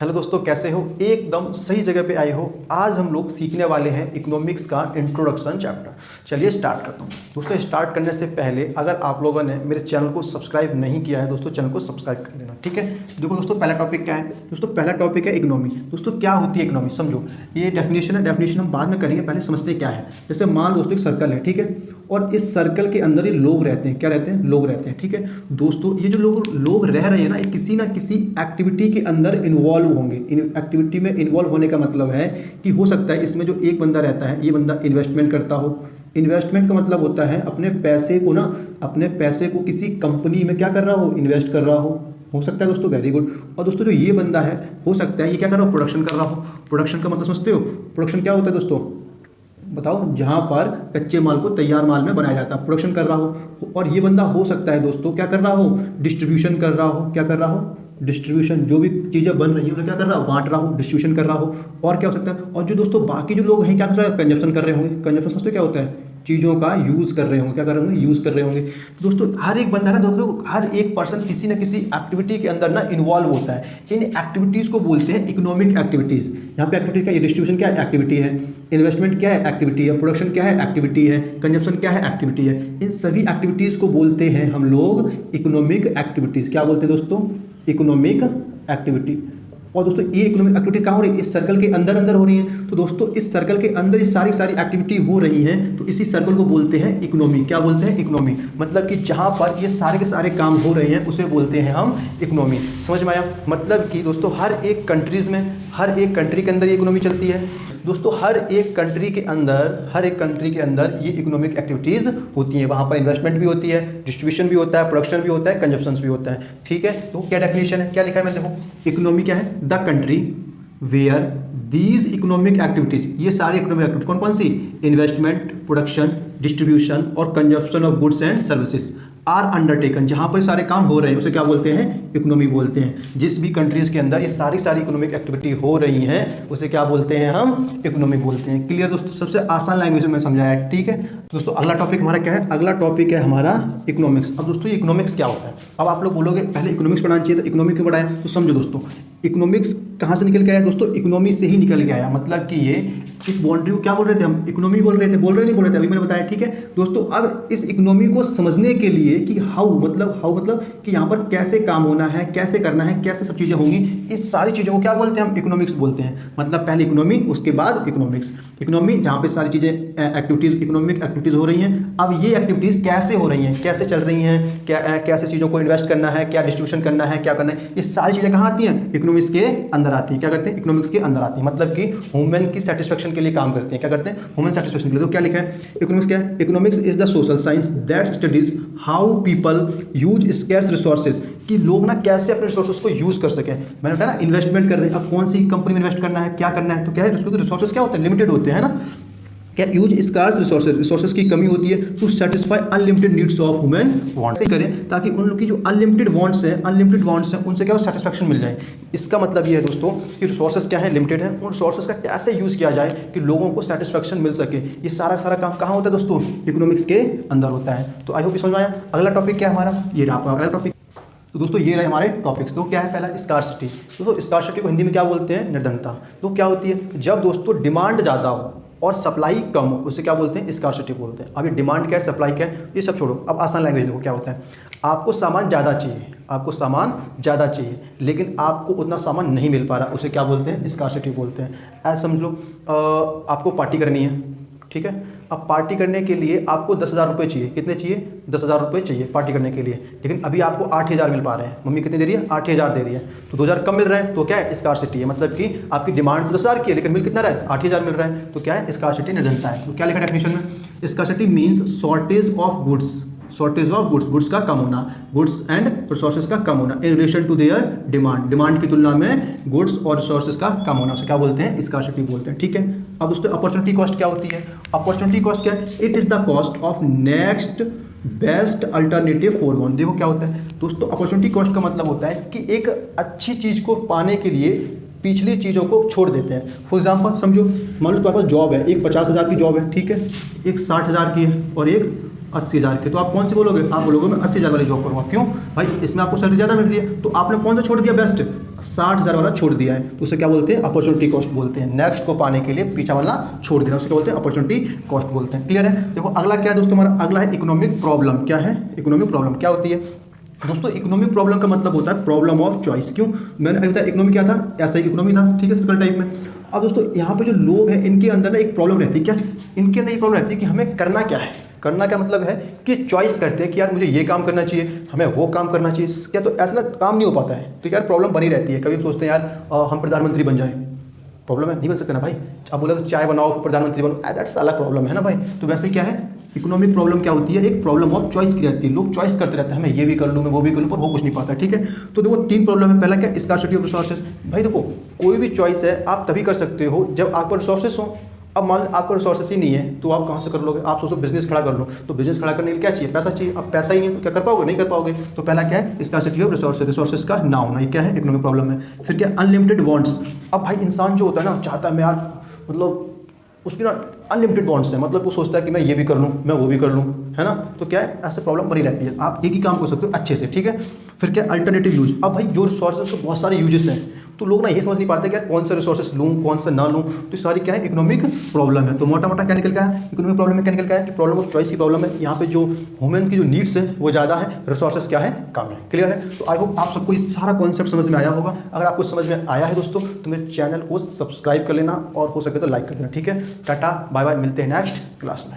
Hello दोस्तों, कैसे हो? एकदम सही जगह पे आए हो। आज हम लोग सीखने वाले हैं इकोनॉमिक्स का इंट्रोडक्शन चैप्टर। चलिए स्टार्ट करता हूँ। दोस्तों स्टार्ट करने से पहले अगर आप लोगों ने मेरे चैनल को सब्सक्राइब नहीं किया है दोस्तों, चैनल को सब्सक्राइब कर लेना, ठीक है। देखो दोस्तों, पहला टॉपिक क्या है? दोस्तों पहला टॉपिक है इकोनॉमी। दोस्तों क्या होती है इकोनॉमी, समझो। ये डेफिनेशन है, डेफिनेशन हम बाद में करेंगे, पहले समझते क्या है। जैसे मान दोस्तों एक सर्कल है, ठीक है, और इस सर्कल के अंदर ये लोग रहते हैं। क्या रहते हैं? लोग रहते हैं, ठीक है। दोस्तों ये जो लोग रह रहे हैं ना, ये किसी ना किसी एक्टिविटी के अंदर इन्वॉल्व होंगे। एक्टिविटी में इन्वॉल्व होने का मतलब है कि हो सकता है इसमें जो एक बंदा रहता है, ये बंदा इन्वेस्टमेंट करता हो। इन्वेस्टमेंट का मतलब होता है अपने पैसे को अपने पैसे को किसी कंपनी में क्या कर रहा हो, इन्वेस्ट कर रहा हो सकता है दोस्तों। Very good. और दोस्तों जो ये बंदा है, हो सकता है ये क्या कर रहा हो, प्रोडक्शन कर रहा हो। प्रोडक्शन का मतलब समझते हो? प्रोडक्शन क्या होता है दोस्तों, बताओ? जहाँ पर कच्चे माल को तैयार माल में बनाया जाता है, प्रोडक्शन कर रहा हो। और ये बंदा हो सकता है दोस्तों क्या कर रहा हो, डिस्ट्रीब्यूशन कर रहा हो। क्या कर रहा हो? डिस्ट्रीब्यूशन। जो भी चीज़ें बन रही हैं उन्हें क्या कर रहा हो, बांट रहा हो, डिस्ट्रीब्यूशन कर रहा हो। और क्या हो सकता है? और जो दोस्तों बाकी जो लोग हैं क्या कर रहे हैं, कंजप्शन कर रहे होंगे। कंजप्शन समझते हो क्या होता है? चीज़ों का यूज़ कर रहे होंगे। क्या कर रहे होंगे? यूज़ कर रहे होंगे। तो दोस्तों हर एक बंदा ना, दोस्तों हर एक पर्सन किसी न किसी एक्टिविटी के अंदर ना इन्वॉल्व होता है। इन एक्टिविटीज़ को बोलते हैं इकोनॉमिक एक्टिविटीज़। यहाँ पे एक्टिविटी क्या है? डिस्ट्रीब्यूशन क्या है? एक्टिविटी है। इन्वेस्टमेंट क्या है? एक्टिविटी है। प्रोडक्शन क्या है? एक्टिविटी है। कंजप्शन क्या है? एक्टिविटी है। इन सभी एक्टिविटीज़ को बोलते हैं हम लोग इकोनॉमिक एक्टिविटीज़। क्या बोलते हैं दोस्तों? Economic activity. और दोस्तों ये इकोनॉमिक एक्टिविटी कहाँ हो रही है? इस सर्कल के अंदर अंदर हो रही है। तो दोस्तों इस सर्कल के अंदर ये सारी एक्टिविटी हो रही हैं, तो इसी सर्कल को बोलते हैं इकोनॉमी। क्या बोलते हैं? इकोनॉमी। मतलब कि जहाँ पर ये सारे के सारे काम हो रहे हैं उसे बोलते हैं हम इकोनॉमी। समझ में आया? मतलब कि दोस्तों हर एक कंट्रीज़ में, हर एक कंट्री के अंदर ये इकोनॉमी चलती है दोस्तों। हर एक कंट्री के अंदर ये इकोनॉमिक एक्टिविटीज़ होती हैं। वहाँ पर इन्वेस्टमेंट भी होती है, डिस्ट्रीब्यूशन भी होता है, प्रोडक्शन भी होता है, कंजप्शन भी होता है, ठीक है। तो क्या डेफिनेशन है, क्या लिखा है मैंने? देखो इकोनॉमी क्या है? The country where these economic activities, ये सारी इकोनॉमिक एक्टिविटीज कौन कौन सी? इन्वेस्टमेंट, प्रोडक्शन, डिस्ट्रीब्यूशन और consumption of goods and services are undertaken. जहाँ पर सारे काम हो रहे हैं उसे क्या बोलते हैं? इकोनॉमी बोलते हैं। जिस भी कंट्रीज़ के अंदर ये सारी इकोनॉमिक एक्टिविटी हो रही हैं उसे क्या बोलते हैं? हम इकोनॉमी बोलते हैं। क्लियर दोस्तों? सबसे आसान लैंग्वेज में समझाया है, ठीक है। दोस्तों अगला टॉपिक हमारा क्या है? अगला टॉपिक है हमारा इकोनॉमिक्स। अब दोस्तों ये इकोनॉमिक्स क्या होता है? अब आप लोग बोलोगे पहले इकोनॉमिक्स पढ़ाना चाहिए था, इकोनॉमिक क्यों पढ़ाया? तो समझो दोस्तों, इकोनॉमिक्स कहाँ से निकल के आया दोस्तों? इकोनॉमी से ही निकल के आया। मतलब कि ये इस बाउंड्री को क्या बोल रहे थे हम? इकोनॉमी बोल रहे थे, नहीं बोल रहे थे, अभी मैंने बताया, ठीक है दोस्तों। अब इस इकोनॉमी को समझने के लिए कि हाउ मतलब कि यहाँ पर कैसे काम होना है, कैसे करना है, कैसे सब चीज़ें होंगी, इस सारी चीज़ों को क्या बोलते हैं? हम इकोनॉमिक्स बोलते हैं। मतलब पहले इकोनॉमी, उसके बाद इकोनॉमिक्स। इकोनॉमी जहाँ पे सारी चीज़ें एक्टिविटीज़, इकोनॉमिक एक्टिविटीज़ हो रही हैं। अब ये एक्टिविटीज़ कैसे हो रही हैं, कैसे चल रही हैं, कैसे चीज़ों को इन्वेस्ट करना है, क्या डिस्ट्रीब्यूशन करना है, क्या करना है, ये सारी चीज़ें कहाँ आती हैं? इकोनॉमिक्स के अंदर आती हैं। क्या करते हैं? इकोनॉमिक्स के अंदर आती है। मतलब कि ह्यूमन की सेटिस्फेक्शन के लिए काम करते हैं। क्या करते हैं? ह्यूमन सेटिस्फेक्शन के लिए। तो क्या लिखा है इकोनॉमिक्स? क्या है? Economics is the social science that studies how people use scarce resources, कि लोग ना कैसे अपने रिसोर्सेज को यूज कर सकें। मैंने बताया ना, इन्वेस्टमेंट कर रहे हैं। अब कौन सी कंपनी में इन्वेस्ट करना है, क्या करना है, तो क्या है? रिसोर्सेज क्या होते हैं? लिमिटेड होते हैं ना। क्या? यूज स्कार्स रिसोर्सेज की कमी होती है to satisfy unlimited needs of human wants. करें ताकि उन लोग की जो अनलिमिटेड वांट्स हैं उनसे क्या सेटिस्फैक्शन मिल जाए। इसका मतलब ये है दोस्तों कि रिसोर्सेज क्या है? लिमिटेड है। उन रिसोर्सेज का कैसे यूज़ किया जाए कि लोगों को सेटिस्फैक्शन मिल सके, ये सारा काम कहाँ होता है दोस्तों? इकोनॉमिक्स के अंदर होता है। तो आई होप समझ में आया। अगला टॉपिक क्या है हमारा? ये रहा आपका अगला टॉपिक। तो दोस्तों ये रहे हमारे टॉपिक्स। तो क्या है? पहला स्कार्सिटी। दोस्तों स्कार्सिटी को हिंदी में क्या बोलते हैं? निर्धनता। तो क्या होती है? जब दोस्तों डिमांड ज़्यादा हो और सप्लाई कम हो, उसे क्या बोलते हैं? स्कार्सिटी बोलते हैं। अभी डिमांड क्या है, सप्लाई क्या है, ये सब छोड़ो। अब आसान लैंग्वेज देखो क्या होता है। आपको सामान ज़्यादा चाहिए, लेकिन आपको उतना सामान नहीं मिल पा रहा, उसे क्या बोलते हैं? स्कार्सिटी बोलते हैं। ऐसा समझ लो, आपको पार्टी करनी है, ठीक है। अब पार्टी करने के लिए आपको 10,000 रुपये चाहिए। कितने चाहिए? 10,000 रुपये चाहिए पार्टी करने के लिए, लेकिन अभी आपको 8,000 मिल पा रहे हैं। मम्मी कितनी दे रही है? 8,000 दे रही है। तो 2,000 कम मिल रहा है, तो क्या है? स्कार्सिटी है। मतलब कि आपकी डिमांड तो 10,000 की है, लेकिन मिल कितना रहा है? 8,000 मिल रहा है। तो क्या है? स्कार्सिटी, निर्धनता है। तो क्या लिखा डेफिनेशन में? Scarcity means shortage of goods का कम होना, गुड्स एंड रिसोर्सेज का कम होना in relation to their demand की तुलना में गुड्स और रिसोर्सेज का कम होना, उसे क्या बोलते हैं? स्कार्सिटी बोलते हैं, ठीक है। अब दोस्तों अपॉर्चुनिटी कॉस्ट क्या होती है? अपॉर्चुनिटी कॉस्ट क्या है? It is the cost of next best alternative foregone. देखो क्या होता है दोस्तों, अपॉर्चुनिटी कॉस्ट का मतलब होता है कि एक अच्छी चीज़ को पाने के लिए पिछली चीज़ों को छोड़ देते हैं। फॉर एग्जाम्पल समझो, मान लो तुम्हारे पास जॉब है, एक 50,000 की जॉब है, ठीक है, एक 60,000 की है और एक 80,000 के। तो आप कौन से बोलोगे? आप बोलोगे मैं 80,000 वाली जॉब करूँगा। क्यों भाई? इसमें आपको सैलरी ज़्यादा मिल रही है। तो आपने कौन सा छोड़ दिया? बेस्ट। 60,000 वाला छोड़ दिया है तो उसे क्या बोलते हैं, अपॉर्चुनिटी कॉस्ट बोलते हैं। नेक्स्ट को पाने के लिए पीछा वाला छोड़ देना, उसे क्या बोलते हैं, अपॉर्चुनिटी कॉस्ट बोलते हैं। क्लियर है। देखो अगला क्या है दोस्तों, हमारा अगला है इकोनॉमिक प्रॉब्लम। क्या है इकोनॉमिक प्रॉब्लम, क्या होती है दोस्तों, इकोनॉमिक प्रॉब्लम का मतलब होता है प्रॉब्लम ऑफ चॉइस। क्यों, मैंने अभी बताया इकोनॉमी क्या था, ऐसा ही इकोनॉमी था, ठीक है, सर्कल टाइप में। अब दोस्तों यहाँ पे जो लोग हैं इनके अंदर ना एक प्रॉब्लम रहती है। क्या, इनके अंदर एक प्रॉब्लम रहती है कि हमें करना क्या है। करना क्या मतलब है कि चॉइस करते हैं कि यार मुझे ये काम करना चाहिए, हमें वो काम करना चाहिए, क्या तो ऐसा ना काम नहीं हो पाता है, तो यार प्रॉब्लम बनी रहती है। कभी हम सोचते हैं यार हम प्रधानमंत्री बन जाएं, प्रॉब्लम है, नहीं बन सकते ना भाई। अब बोले तो चाय बनाओ प्रधानमंत्री बनो, दैट्स अलग प्रॉब्लम है ना भाई। तो वैसे ही क्या है, इकोनॉमिक प्रॉब्लम क्या होती है, एक प्रॉब्लम ऑफ चॉइस की रहती है। लोग चॉइस करते रहते हैं, मैं ये भी कर लूँ, मैं वो भी कर लूँ, पर हो कुछ नहीं पाता। ठीक है, तो देखो 3 प्रॉब्लम है। पहला क्या, स्कार्सिटी ऑफ रिसोर्सेज। भाई देखो कोई भी चॉइस है आप तभी कर सकते हो जब आप पर रिसोर्सेज हो। अब मान लो आपको रिसोर्सेस ही नहीं है तो आप कहाँ से कर लोगे। आप सोचो बिजनेस खड़ा कर लो, तो बिजनेस खड़ा करने के लिए क्या चाहिए, पैसा चाहिए। अब पैसा ही नहीं तो क्या कर पाओगे, नहीं कर पाओगे। तो पहला क्या है, स्कार्सिटी ऑफ रिसोर्सेज, रिसोर्सेज का ना होना, ये क्या है, इकोनॉमिक प्रॉब्लम है। फिर क्या, अनलिमिटेड वांट्स। अब भाई इंसान जो होता है ना, चाहता है मैं यार मतलब उसकी ना अनलिमिटेड वांट्स है, मतलब वो सोचता है कि मैं ये भी कर लूँ, मैं वो भी कर लूँ, है ना। तो क्या है, ऐसे प्रॉब्लम बनी रहती है। आप एक ही काम कर सकते हो अच्छे से, ठीक है। फिर क्या, अल्टरनेटिव यूज। अब भाई जो रिसोर्सेज के बहुत सारे यूजेस हैं, तो लोग ना ये समझ नहीं पाते कि यार कौन से रिसोर्सेज लूँ कौन से ना लूँ। तो सारी क्या है, इकोनॉमिक प्रॉब्लम है। तो मोटा मोटा क्या निकल का है, इकोनॉमिक प्रॉब्लम में क्या निकल का है कि प्रॉब्लम ऑफ चॉइस की प्रॉब्लम है। यहाँ पे जो ह्यूमन्स की जो नीड्स है वो ज़्यादा है, रिसोर्सेज क्या है, कम है। क्लियर है। तो आई होप आप सबको इस सारा कॉन्सेप्ट समझ में आया होगा। अगर आपको समझ में आया है दोस्तों तो मेरे चैनल को सब्सक्राइब कर लेना और हो सके तो लाइक कर देना। ठीक है, टाटा बाय बाय, मिलते हैं नेक्स्ट क्लास में।